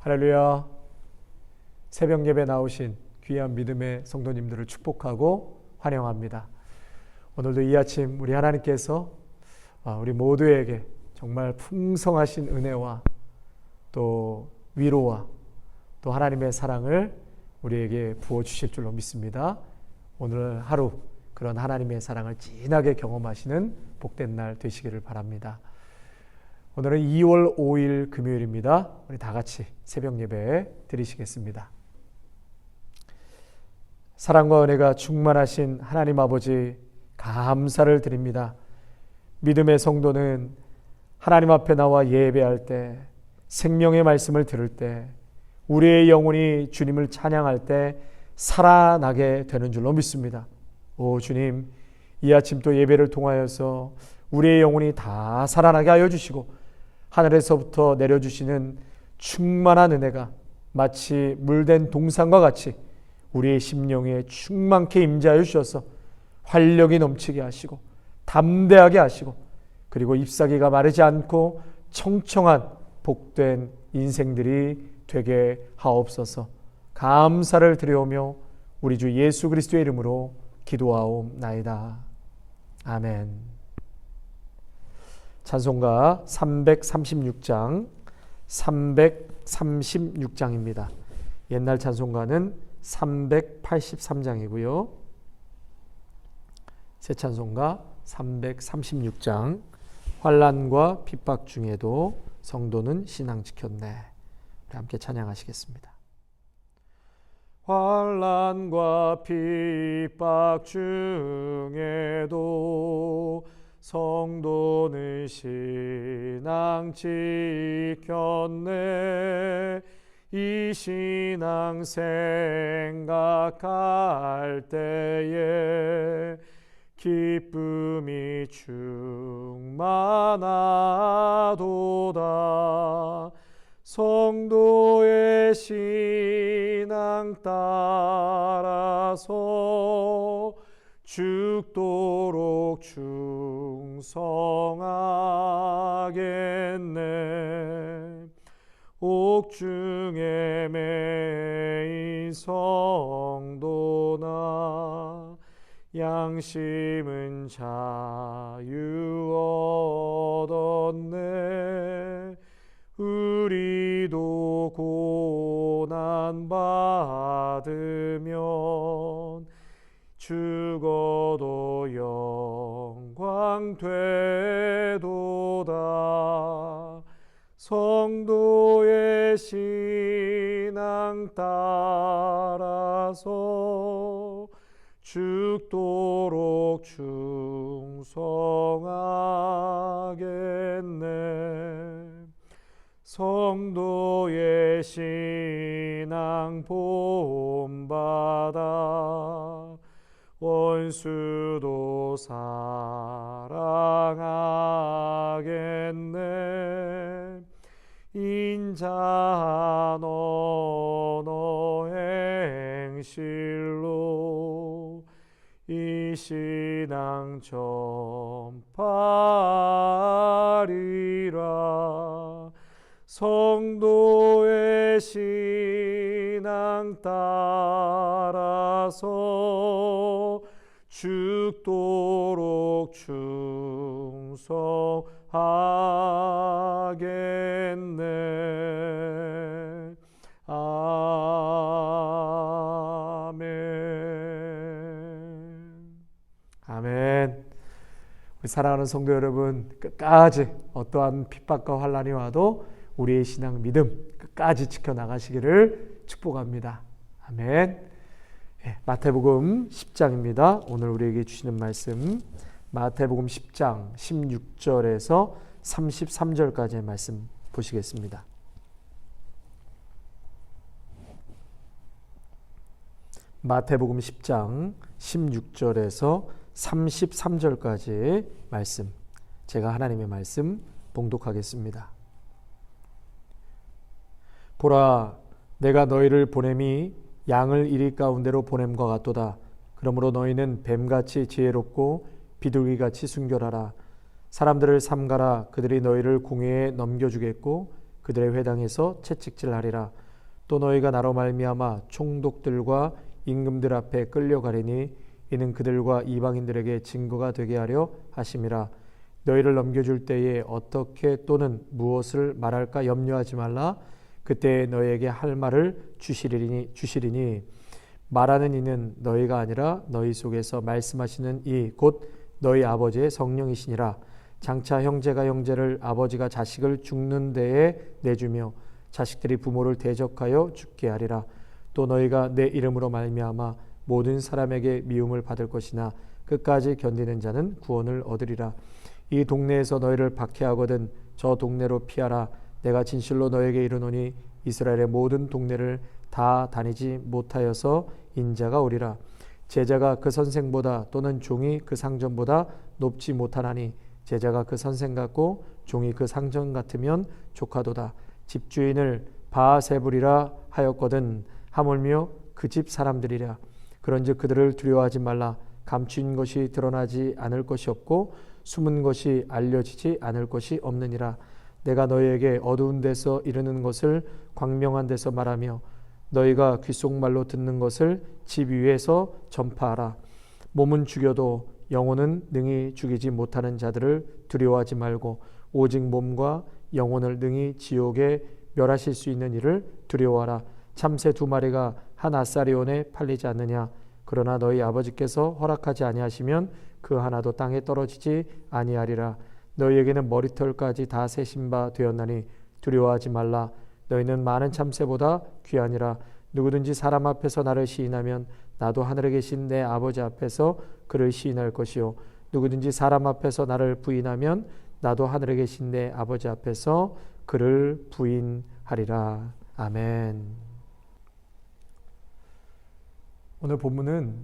할렐루야. 새벽 예배 나오신 귀한 믿음의 성도님들을 축복하고 환영합니다. 오늘도 이 아침 우리 하나님께서 우리 모두에게 정말 풍성하신 은혜와 또 위로와 또 하나님의 사랑을 우리에게 부어주실 줄로 믿습니다. 오늘 하루 그런 하나님의 사랑을 진하게 경험하시는 복된 날 되시기를 바랍니다. 오늘은 2월 5일 금요일입니다. 우리 다 같이 새벽 예배 드리시겠습니다. 사랑과 은혜가 충만하신 하나님 아버지 감사를 드립니다. 믿음의 성도는 하나님 앞에 나와 예배할 때, 생명의 말씀을 들을 때, 우리의 영혼이 주님을 찬양할 때 살아나게 되는 줄로 믿습니다. 오 주님, 이 아침 또 예배를 통하여서 우리의 영혼이 다 살아나게 하여 주시고 하늘에서부터 내려주시는 충만한 은혜가 마치 물된 동산과 같이 우리의 심령에 충만케 임재하여 주셔서 활력이 넘치게 하시고 담대하게 하시고 그리고 잎사귀가 마르지 않고 청청한 복된 인생들이 되게 하옵소서. 감사를 드려오며 우리 주 예수 그리스도의 이름으로 기도하옵나이다. 아멘. 찬송가 336장입니다. 옛날 찬송가는 383장이고요. 새 찬송가 336장. 환난과 핍박 중에도 성도는 신앙 지켰네. 함께 찬양하시겠습니다. 환난과 핍박 중에도 성도는 신앙 지켰네. 이 신앙 생각할 때에 기쁨이 충만하도다. 성도의 신앙 따라서 죽도록 충성하겠네. 옥중에 매인 성도나 양심은 자유 얻었네. 우리도 고난 받으면 죽어도 영광 되도다. 성도의 신앙 따라서 죽도록 충성하겠네. 성도의 신앙 본받아 원수도 사랑하겠네. 인자한 언어 행실로 이 신앙 전파하리라. 성도의 신앙 따라서 죽도록 충성하겠네. 아멘. 아멘. 우리 사랑하는 성도 여러분, 끝까지 어떠한 핍박과 환난이 와도 우리의 신앙 믿음 끝까지 지켜나가시기를 축복합니다. 아멘. 마태복음 10장입니다. 오늘 우리에게 주시는 말씀 마태복음 10장 16절에서 33절까지의 말씀 보시겠습니다. 마태복음 10장 16절에서 33절까지의 말씀, 제가 하나님의 말씀 봉독하겠습니다. 보라, 내가 너희를 보냄이 양을 이리 가운데로 보냄과 같도다. 그러므로 너희는 뱀같이 지혜롭고 비둘기같이 순결하라. 사람들을 삼가라. 그들이 너희를 공회에 넘겨주겠고 그들의 회당에서 채찍질하리라. 또 너희가 나로 말미암아 총독들과 임금들 앞에 끌려가리니 이는 그들과 이방인들에게 증거가 되게 하려 하심이라. 너희를 넘겨줄 때에 어떻게 또는 무엇을 말할까 염려하지 말라. 그때 너희에게 할 말을 주시리니 말하는 이는 너희가 아니라 너희 속에서 말씀하시는 이 곧 너희 아버지의 성령이시니라. 장차 형제가 형제를 아버지가 자식을 죽는 데에 내주며 자식들이 부모를 대적하여 죽게 하리라. 또 너희가 내 이름으로 말미암아 모든 사람에게 미움을 받을 것이나 끝까지 견디는 자는 구원을 얻으리라. 이 동네에서 너희를 박해하거든 저 동네로 피하라. 내가 진실로 너에게 이르노니 이스라엘의 모든 동네를 다 다니지 못하여서 인자가 오리라. 제자가 그 선생보다 또는 종이 그 상전보다 높지 못하나니 제자가 그 선생 같고 종이 그 상전 같으면 조카도다. 집주인을 바세불이라 하였거든 하물며 그 집 사람들이라. 그런즉 그들을 두려워하지 말라. 감추인 것이 드러나지 않을 것이 없고 숨은 것이 알려지지 않을 것이 없느니라. 내가 너희에게 어두운 데서 이르는 것을 광명한 데서 말하며 너희가 귓속말로 듣는 것을 집 위에서 전파하라. 몸은 죽여도 영혼은 능히 죽이지 못하는 자들을 두려워하지 말고 오직 몸과 영혼을 능히 지옥에 멸하실 수 있는 이를 두려워하라. 참새 2마리가 한 아사리온에 팔리지 않느냐. 그러나 너희 아버지께서 허락하지 아니하시면 그 하나도 땅에 떨어지지 아니하리라. 너희에게는 머리털까지 다 세신 바 되었나니 두려워하지 말라. 너희는 많은 참새보다 귀하니라. 누구든지 사람 앞에서 나를 시인하면 나도 하늘에 계신 내 아버지 앞에서 그를 시인할 것이요 누구든지 사람 앞에서 나를 부인하면 나도 하늘에 계신 내 아버지 앞에서 그를 부인하리라. 아멘. 오늘 본문은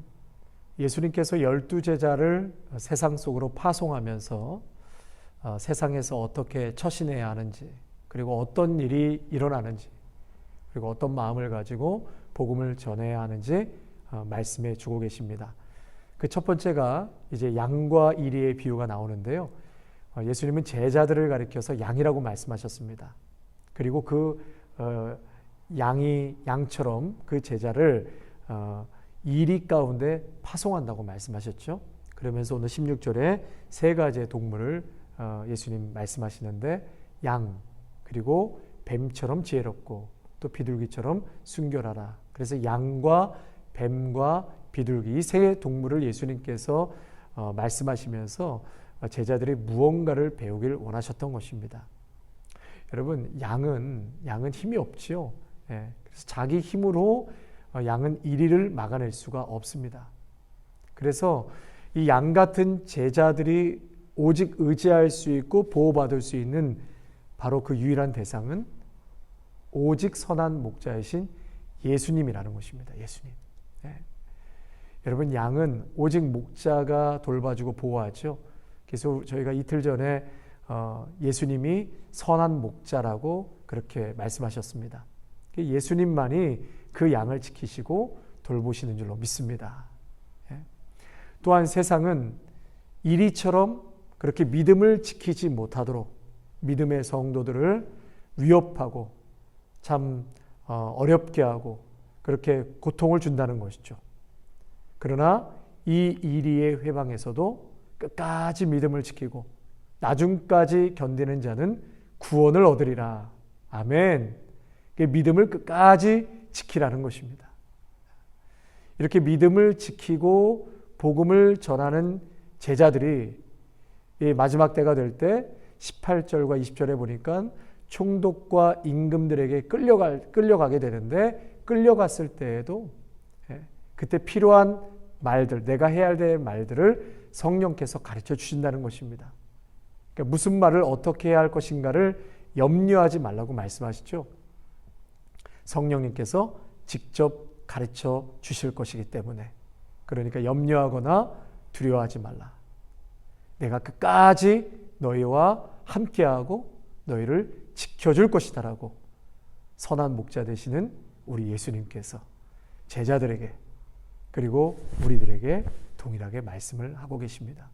예수님께서 12제자를 세상 속으로 파송하면서 세상에서 어떻게 처신해야 하는지, 그리고 어떤 일이 일어나는지, 그리고 어떤 마음을 가지고 복음을 전해야 하는지 말씀해 주고 계십니다. 그 첫 번째가 이제 양과 이리의 비유가 나오는데요. 예수님은 제자들을 가리켜서 양이라고 말씀하셨습니다. 그리고 그 양처럼 그 제자를 이리 가운데 파송한다고 말씀하셨죠. 그러면서 오늘 16절에 3가지의 동물을 예수님 말씀하시는데 양, 그리고 뱀처럼 지혜롭고 또 비둘기처럼 순결하라. 그래서 양과 뱀과 비둘기 이 3동물을 예수님께서 말씀하시면서 제자들이 무언가를 배우길 원하셨던 것입니다. 여러분, 양은 힘이 없지요. 그래서 자기 힘으로 양은 이리를 막아낼 수가 없습니다. 그래서 이 양 같은 제자들이 오직 의지할 수 있고 보호받을 수 있는 바로 그 유일한 대상은 오직 선한 목자이신 예수님이라는 것입니다. 예수님. 여러분, 양은 오직 목자가 돌봐주고 보호하죠. 그래서 저희가 이틀 전에 예수님이 선한 목자라고 그렇게 말씀하셨습니다. 예수님만이 그 양을 지키시고 돌보시는 줄로 믿습니다. 또한 세상은 이리처럼 그렇게 믿음을 지키지 못하도록 믿음의 성도들을 위협하고 참 어렵게 하고 그렇게 고통을 준다는 것이죠. 그러나 이 이리의 회방에서도 끝까지 믿음을 지키고 나중까지 견디는 자는 구원을 얻으리라. 아멘. 믿음을 끝까지 지키라는 것입니다. 이렇게 믿음을 지키고 복음을 전하는 제자들이 이 마지막 때가 될 때 18절과 20절에 보니까 총독과 임금들에게 끌려가게 되는데 끌려갔을 때에도 그때 필요한 말들, 내가 해야 될 말들을 성령께서 가르쳐 주신다는 것입니다. 그러니까 무슨 말을 어떻게 해야 할 것인가를 염려하지 말라고 말씀하시죠. 성령님께서 직접 가르쳐 주실 것이기 때문에 그러니까 염려하거나 두려워하지 말라. 내가 끝까지 너희와 함께하고 너희를 지켜줄 것이다라고 선한 목자 되시는 우리 예수님께서 제자들에게 그리고 우리들에게 동일하게 말씀을 하고 계십니다.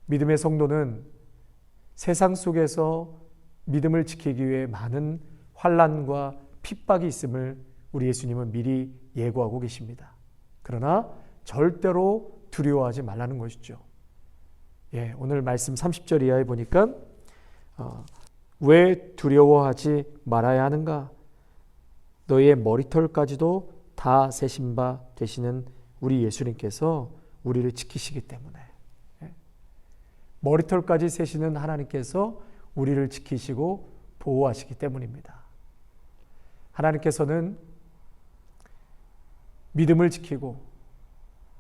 믿음의 성도는 세상 속에서 믿음을 지키기 위해 많은 환난과 핍박이 있음을 우리 예수님은 미리 예고하고 계십니다. 그러나 절대로 두려워하지 말라는 것이죠. 오늘 말씀 30절 이하에 보니까 왜 두려워하지 말아야 하는가? 너희의 머리털까지도 다 세신 바 되시는 우리 예수님께서 우리를 지키시기 때문에, 머리털까지 세시는 하나님께서 우리를 지키시고 보호하시기 때문입니다. 하나님께서는 믿음을 지키고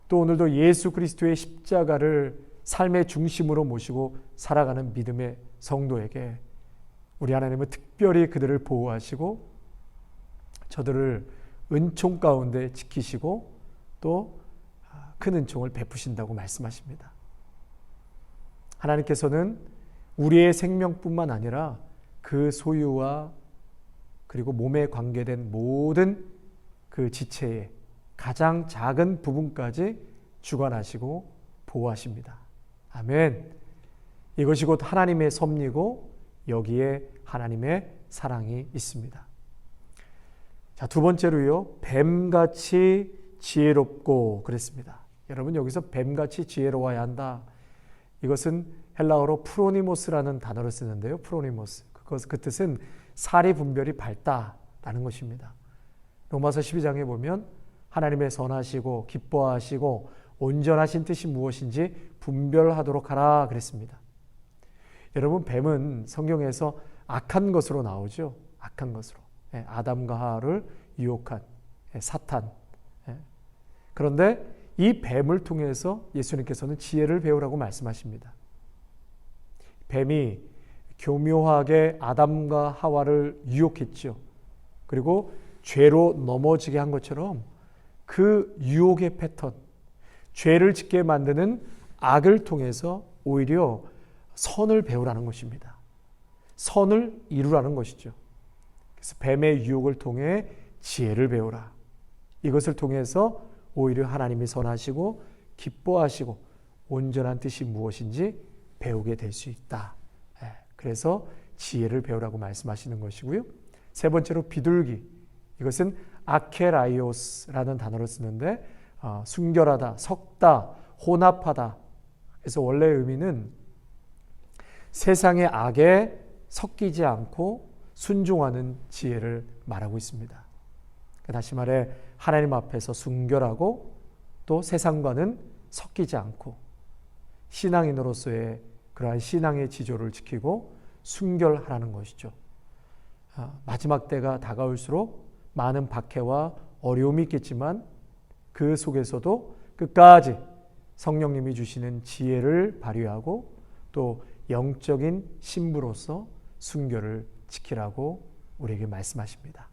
또 오늘도 예수 그리스도의 십자가를 삶의 중심으로 모시고 살아가는 믿음의 성도에게 우리 하나님은 특별히 그들을 보호하시고 저들을 은총 가운데 지키시고 또 큰 은총을 베푸신다고 말씀하십니다. 하나님께서는 우리의 생명뿐만 아니라 그 소유와 그리고 몸에 관계된 모든 그 지체의 가장 작은 부분까지 주관하시고 보호하십니다. 아멘. 이것이 곧 하나님의 섭리고 여기에 하나님의 사랑이 있습니다. 자, 두 번째로요. 뱀같이 지혜롭고 그랬습니다. 여러분, 여기서 뱀같이 지혜로워야 한다. 이것은 헬라어로 프로니모스라는 단어를 쓰는데요. 프로니모스. 그 뜻은 사리 분별이 밝다라는 것입니다. 로마서 12장에 보면 하나님의 선하시고 기뻐하시고 온전하신 뜻이 무엇인지 분별하도록 하라 그랬습니다. 여러분, 뱀은 성경에서 악한 것으로 나오죠. 악한 것으로. 아담과 하와를 유혹한 사탄. 그런데 이 뱀을 통해서 예수님께서는 지혜를 배우라고 말씀하십니다. 뱀이 교묘하게 아담과 하와를 유혹했죠. 그리고 죄로 넘어지게 한 것처럼 그 유혹의 패턴, 죄를 짓게 만드는 악을 통해서 오히려 선을 배우라는 것입니다. 선을 이루라는 것이죠. 그래서 뱀의 유혹을 통해 지혜를 배우라. 이것을 통해서 오히려 하나님이 선하시고 기뻐하시고 온전한 뜻이 무엇인지 배우게 될 수 있다. 그래서 지혜를 배우라고 말씀하시는 것이고요. 세 번째로 비둘기. 이것은 아케라이오스라는 단어를 쓰는데 순결하다, 섞다, 혼합하다. 그래서 원래 의미는 세상의 악에 섞이지 않고 순종하는 지혜를 말하고 있습니다. 다시 말해 하나님 앞에서 순결하고 또 세상과는 섞이지 않고 신앙인으로서의 그러한 신앙의 지조를 지키고 순결하라는 것이죠. 마지막 때가 다가올수록 많은 박해와 어려움이 있겠지만 그 속에서도 끝까지 성령님이 주시는 지혜를 발휘하고 또 영적인 신부로서 순결을 지키라고 우리에게 말씀하십니다.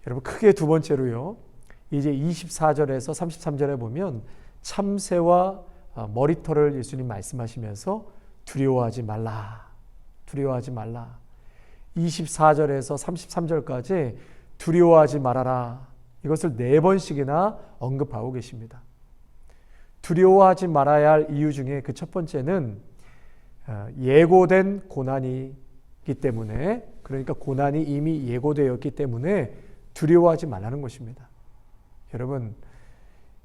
여러분, 크게 두 번째로요. 이제 24절에서 33절에 보면 참새와 머리털을 예수님 말씀하시면서 두려워하지 말라. 두려워하지 말라. 24절에서 33절까지 두려워하지 말아라. 이것을 4번씩이나 언급하고 계십니다. 두려워하지 말아야 할 이유 중에 그 첫 번째는 예고된 고난이기 때문에, 그러니까 고난이 이미 예고되었기 때문에 두려워하지 말라는 것입니다. 여러분,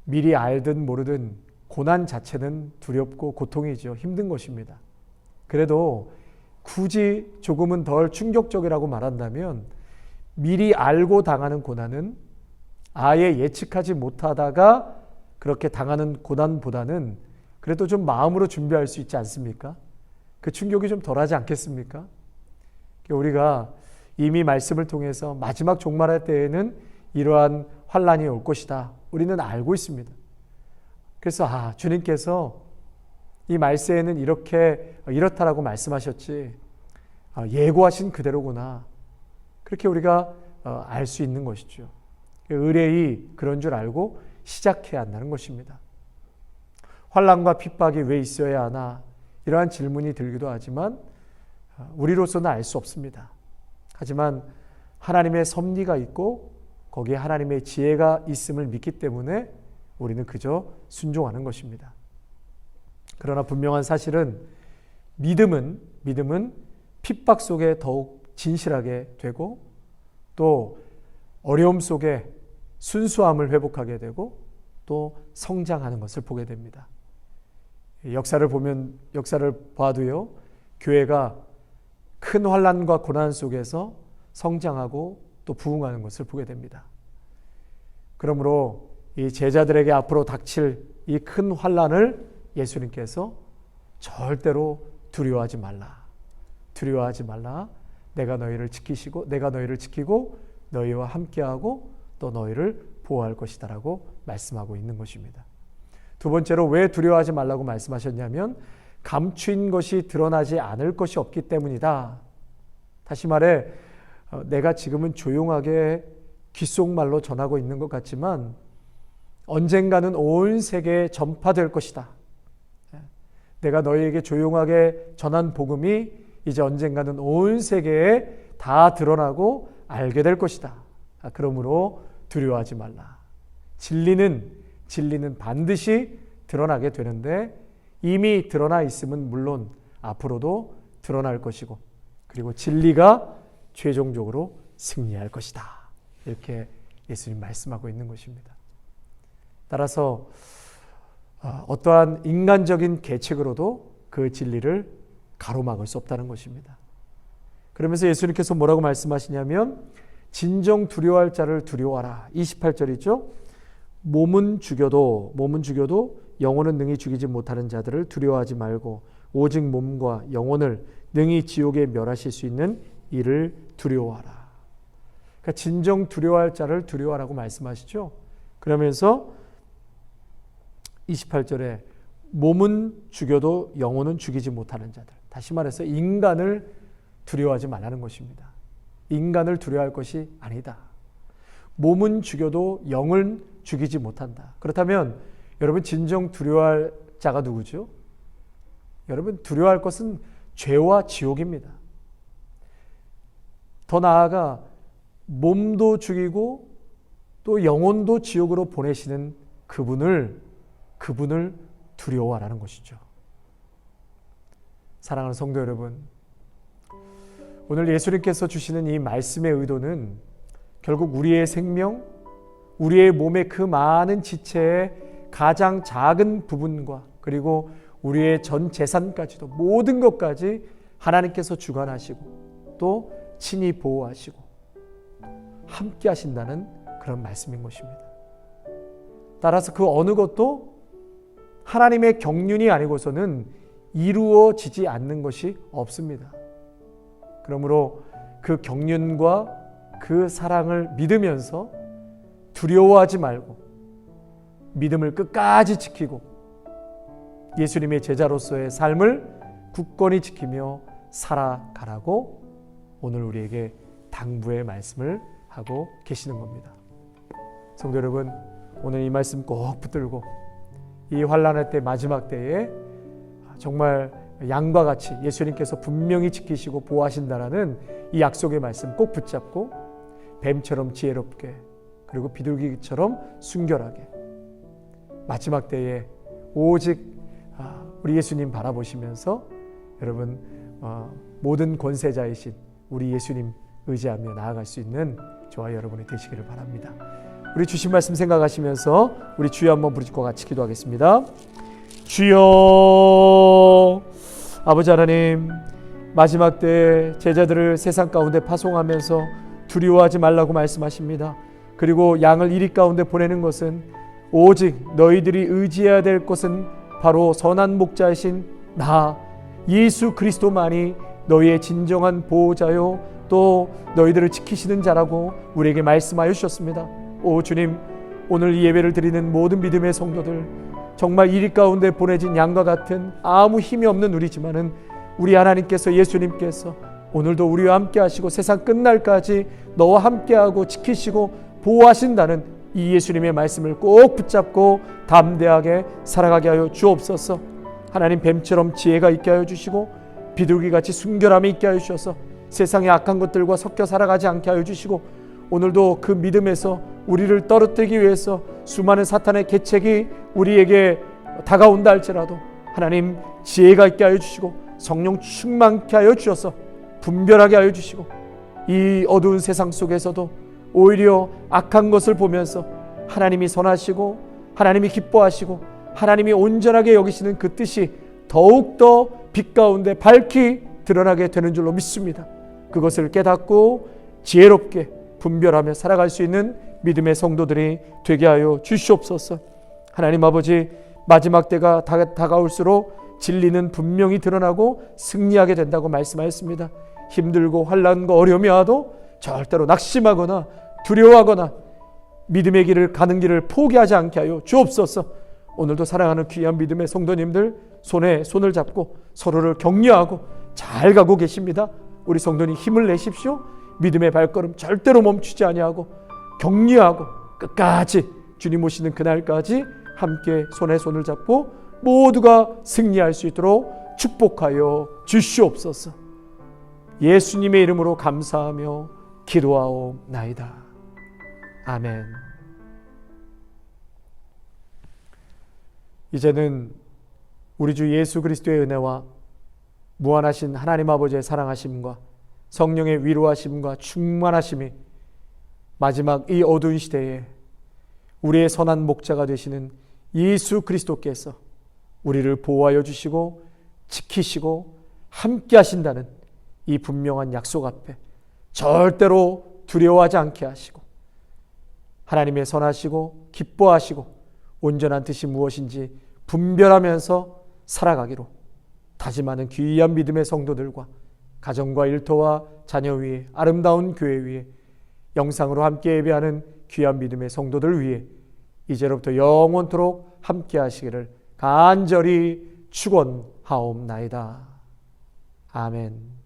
미리 알든 모르든 고난 자체는 두렵고 고통이죠. 힘든 것입니다. 그래도 굳이 조금은 덜 충격적이라고 말한다면 미리 알고 당하는 고난은 아예 예측하지 못하다가 그렇게 당하는 고난보다는 그래도 좀 마음으로 준비할 수 있지 않습니까? 그 충격이 좀 덜하지 않겠습니까? 우리가 이미 말씀을 통해서 마지막 종말할 때에는 이러한 환난이 올 것이다. 우리는 알고 있습니다. 그래서 주님께서 이 말세에는 이렇다라고 말씀하셨지, 예고하신 그대로구나. 그렇게 우리가 알 수 있는 것이죠. 의뢰이 그런 줄 알고 시작해야 한다는 것입니다. 환난과 핍박이 왜 있어야 하나? 이러한 질문이 들기도 하지만 우리로서는 알 수 없습니다. 하지만 하나님의 섭리가 있고 거기에 하나님의 지혜가 있음을 믿기 때문에 우리는 그저 순종하는 것입니다. 그러나 분명한 사실은 믿음은 핍박 속에 더욱 진실하게 되고 또 어려움 속에 순수함을 회복하게 되고 또 성장하는 것을 보게 됩니다. 역사를 봐도요, 교회가 큰 환난과 고난 속에서 성장하고 또 부흥하는 것을 보게 됩니다. 그러므로 이 제자들에게 앞으로 닥칠 이 큰 환난을 예수님께서 절대로 두려워하지 말라. 두려워하지 말라. 내가 너희를 지키고 너희와 함께하고 또 너희를 보호할 것이다라고 말씀하고 있는 것입니다. 두 번째로 왜 두려워하지 말라고 말씀하셨냐면 감추인 것이 드러나지 않을 것이 없기 때문이다. 다시 말해 내가 지금은 조용하게 귓속말로 전하고 있는 것 같지만 언젠가는 온 세계에 전파될 것이다. 내가 너희에게 조용하게 전한 복음이 이제 언젠가는 온 세계에 다 드러나고 알게 될 것이다. 그러므로 두려워하지 말라. 진리는 반드시 드러나게 되는데 이미 드러나 있으면 물론 앞으로도 드러날 것이고 그리고 진리가 최종적으로 승리할 것이다. 이렇게 예수님 말씀하고 있는 것입니다. 따라서 어떠한 인간적인 계책으로도 그 진리를 가로막을 수 없다는 것입니다. 그러면서 예수님께서 뭐라고 말씀하시냐면 진정 두려워할 자를 두려워하라. 28절이죠. 몸은 죽여도 영혼은 능히 죽이지 못하는 자들을 두려워하지 말고 오직 몸과 영혼을 능히 지옥에 멸하실 수 있는 이를 두려워하라. 그러니까 진정 두려워할 자를 두려워하라고 말씀하시죠. 그러면서 28절에 몸은 죽여도 영혼은 죽이지 못하는 자들. 다시 말해서 인간을 두려워하지 말라는 것입니다. 인간을 두려워할 것이 아니다. 몸은 죽여도 영을 죽이지 못한다. 그렇다면 여러분 진정 두려워할 자가 누구죠? 여러분 두려워할 것은 죄와 지옥입니다. 더 나아가 몸도 죽이고 또 영혼도 지옥으로 보내시는 그분을 두려워하라는 것이죠. 사랑하는 성도 여러분, 오늘 예수님께서 주시는 이 말씀의 의도는 결국 우리의 생명, 우리의 몸의 그 많은 지체의 가장 작은 부분과 그리고 우리의 전 재산까지도 모든 것까지 하나님께서 주관하시고 또 친히 보호하시고 함께 하신다는 그런 말씀인 것입니다. 따라서 그 어느 것도 하나님의 경륜이 아니고서는 이루어지지 않는 것이 없습니다. 그러므로 그 경륜과 그 사랑을 믿으면서 두려워하지 말고 믿음을 끝까지 지키고 예수님의 제자로서의 삶을 굳건히 지키며 살아가라고 오늘 우리에게 당부의 말씀을 하고 계시는 겁니다. 성도 여러분, 오늘 이 말씀 꼭 붙들고 이 환난의 때 마지막 때에 정말 양과 같이 예수님께서 분명히 지키시고 보호하신다라는 이 약속의 말씀 꼭 붙잡고 뱀처럼 지혜롭게 그리고 비둘기처럼 순결하게 마지막 때에 오직 우리 예수님 바라보시면서 여러분 모든 권세자이신 우리 예수님 의지하며 나아갈 수 있는 저와 여러분이 되시기를 바랍니다. 우리 주신 말씀 생각하시면서 우리 주여 한번 부르짖고 같이 기도하겠습니다. 주여, 아버지 하나님, 마지막 때 제자들을 세상 가운데 파송하면서 두려워하지 말라고 말씀하십니다. 그리고 양을 이리 가운데 보내는 것은 오직 너희들이 의지해야 될 것은 바로 선한 목자이신 나 예수 그리스도만이 너희의 진정한 보호자요 또 너희들을 지키시는 자라고 우리에게 말씀하여 주셨습니다. 오 주님, 오늘 이 예배를 드리는 모든 믿음의 성도들 정말 이리 가운데 보내진 양과 같은 아무 힘이 없는 우리지만은 우리 하나님께서 예수님께서 오늘도 우리와 함께 하시고 세상 끝날까지 너와 함께하고 지키시고 보호하신다는 이 예수님의 말씀을 꼭 붙잡고 담대하게 살아가게 하여 주옵소서. 하나님, 뱀처럼 지혜가 있게 하여 주시고 비둘기같이 순결함이 있게 하여 주셔서 세상의 악한 것들과 섞여 살아가지 않게 하여 주시고 오늘도 그 믿음에서 우리를 떨어뜨리기 위해서 수많은 사탄의 계책이 우리에게 다가온다 할지라도 하나님 지혜가 있게 하여 주시고 성령 충만케 하여 주셔서 분별하게 하여 주시고 이 어두운 세상 속에서도 오히려 악한 것을 보면서 하나님이 선하시고 하나님이 기뻐하시고 하나님이 온전하게 여기시는 그 뜻이 더욱더 빛 가운데 밝히 드러나게 되는 줄로 믿습니다. 그것을 깨닫고 지혜롭게 분별하며 살아갈 수 있는 믿음의 성도들이 되게 하여 주시옵소서. 하나님 아버지, 마지막 때가 다가올수록 진리는 분명히 드러나고 승리하게 된다고 말씀하였습니다. 힘들고 환난과 어려움이 와도 절대로 낙심하거나 두려워하거나 믿음의 길을 가는 길을 포기하지 않게 하여 주옵소서. 오늘도 사랑하는 귀한 믿음의 성도님들 손에 손을 잡고 서로를 격려하고 잘 가고 계십니다. 우리 성도님 힘을 내십시오. 믿음의 발걸음 절대로 멈추지 아니하고 격려하고 끝까지 주님 오시는 그날까지 함께 손에 손을 잡고 모두가 승리할 수 있도록 축복하여 주시옵소서. 예수님의 이름으로 감사하며 기도하옵나이다. 아멘. 이제는 우리 주 예수 그리스도의 은혜와 무한하신 하나님 아버지의 사랑하심과 성령의 위로하심과 충만하심이 마지막 이 어두운 시대에 우리의 선한 목자가 되시는 예수 그리스도께서 우리를 보호하여 주시고 지키시고 함께 하신다는 이 분명한 약속 앞에 절대로 두려워하지 않게 하시고 하나님의 선하시고 기뻐하시고 온전한 뜻이 무엇인지 분별하면서 살아가기로 다짐하는 귀한 믿음의 성도들과 가정과 일터와 자녀 위에 아름다운 교회 위에 영상으로 함께 예배하는 귀한 믿음의 성도들 위에 이제로부터 영원토록 함께 하시기를 간절히 축원하옵나이다. 아멘.